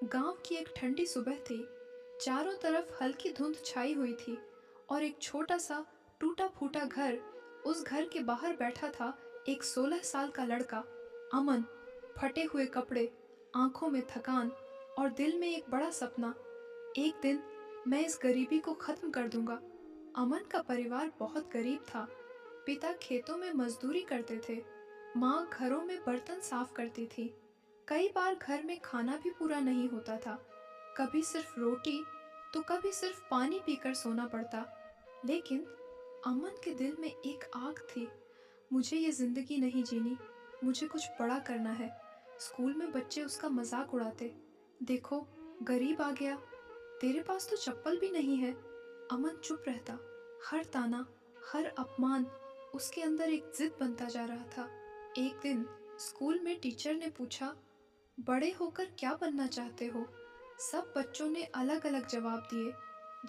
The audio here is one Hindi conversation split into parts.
गांव की एक ठंडी सुबह थी। चारों तरफ हल्की धुंध छाई हुई थी और एक छोटा सा टूटा फूटा घर। उस घर के बाहर बैठा था एक 16 साल का लड़का, अमन। फटे हुए कपड़े, आंखों में थकान और दिल में एक बड़ा सपना। एक दिन मैं इस गरीबी को खत्म कर दूंगा। अमन का परिवार बहुत गरीब था। पिता खेतों में मजदूरी करते थे, माँ घरों में बर्तन साफ करती थी। कई बार घर में खाना भी पूरा नहीं होता था, कभी सिर्फ रोटी तो कभी सिर्फ पानी पीकर सोना पड़ता। लेकिन अमन के दिल में एक आग थी, मुझे ये जिंदगी नहीं जीनी, मुझे कुछ बड़ा करना है। स्कूल में बच्चे उसका मजाक उड़ाते, देखो गरीब आ गया, तेरे पास तो चप्पल भी नहीं है। अमन चुप रहता। हर ताना, हर अपमान उसके अंदर एक जिद बनता जा रहा था। एक दिन स्कूल में टीचर ने पूछा, बड़े होकर क्या बनना चाहते हो? सब बच्चों ने अलग अलग जवाब दिए।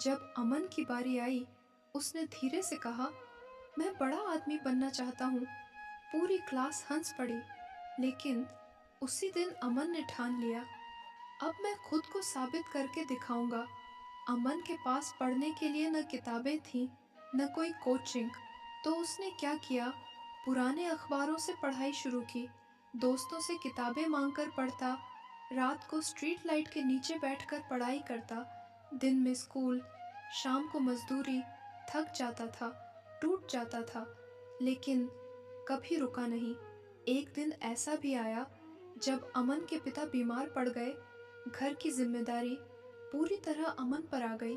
जब अमन की बारी आई, उसने धीरे से कहा, मैं बड़ा आदमी बनना चाहता हूँ। पूरी क्लास हंस पड़ी। लेकिन उसी दिन अमन ने ठान लिया, अब मैं खुद को साबित करके दिखाऊंगा। अमन के पास पढ़ने के लिए न किताबें थीं, न कोई कोचिंग। तो उसने क्या किया, पुराने अखबारों से पढ़ाई शुरू की, दोस्तों से किताबें मांगकर पढ़ता, रात को स्ट्रीट लाइट के नीचे बैठकर पढ़ाई करता। दिन में स्कूल, शाम को मजदूरी। थक जाता था, टूट जाता था, लेकिन कभी रुका नहीं। एक दिन ऐसा भी आया जब अमन के पिता बीमार पड़ गए। घर की जिम्मेदारी पूरी तरह अमन पर आ गई।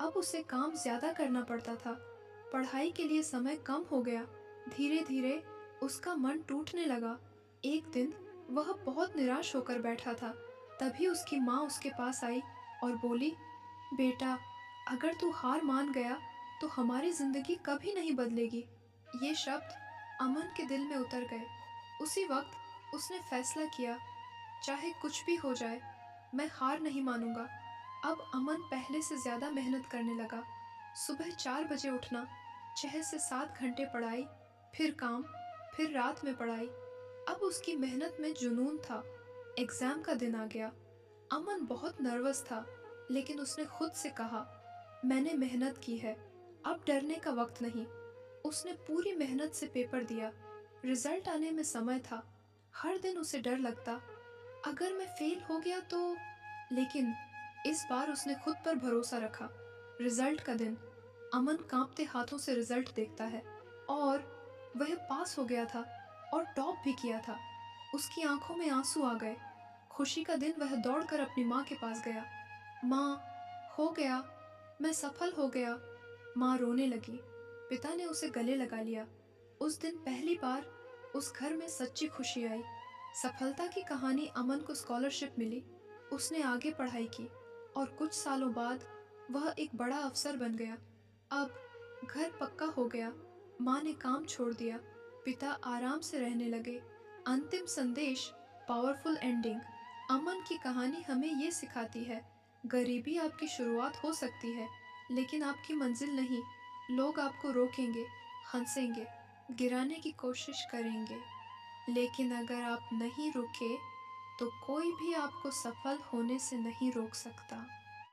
अब उसे काम ज्यादा करना पड़ता था, पढ़ाई के लिए समय कम हो गया। धीरे धीरे उसका मन टूटने लगा। एक दिन वह बहुत निराश होकर बैठा था। तभी उसकी माँ उसके पास आई और बोली, बेटा, अगर तू हार मान गया तो हमारी जिंदगी कभी नहीं बदलेगी। ये शब्द अमन के दिल में उतर गए। उसी वक्त उसने फैसला किया, चाहे कुछ भी हो जाए, मैं हार नहीं मानूंगा। अब अमन पहले से ज्यादा मेहनत करने लगा। सुबह 4 बजे उठना, 6 से 7 घंटे पढ़ाई, फिर काम, फिर रात में पढ़ाई। अब उसकी मेहनत में जुनून था। एग्जाम का दिन आ गया। अमन बहुत नर्वस था, लेकिन उसने खुद से कहा, मैंने मेहनत की है, अब डरने का वक्त नहीं। उसने पूरी मेहनत से पेपर दिया। रिजल्ट आने में समय था। हर दिन उसे डर लगता, अगर मैं फेल हो गया तो। लेकिन इस बार उसने खुद पर भरोसा रखा। रिजल्ट का दिन, अमन कांपते हाथों से रिजल्ट देखता है और वह पास हो गया था और टॉप भी किया था। उसकी आंखों में आंसू आ गए। खुशी का दिन वह दौड़कर अपनी माँ के पास गया। माँ, हो गया, मैं सफल हो गया। माँ रोने लगी। पिता ने उसे गले लगा लिया। उस दिन पहली बार उस घर में सच्ची खुशी आई। सफलता की कहानी, अमन को स्कॉलरशिप मिली, उसने आगे पढ़ाई की और कुछ सालों बाद वह एक बड़ा अफसर बन गया। अब घर पक्का हो गया, माँ ने काम छोड़ दिया, पिता आराम से रहने लगे। अंतिम संदेश, पावरफुल एंडिंग। अमन की कहानी हमें ये सिखाती है, गरीबी आपकी शुरुआत हो सकती है, लेकिन आपकी मंजिल नहीं। लोग आपको रोकेंगे, हंसेंगे, गिराने की कोशिश करेंगे, लेकिन अगर आप नहीं रुके तो कोई भी आपको सफल होने से नहीं रोक सकता।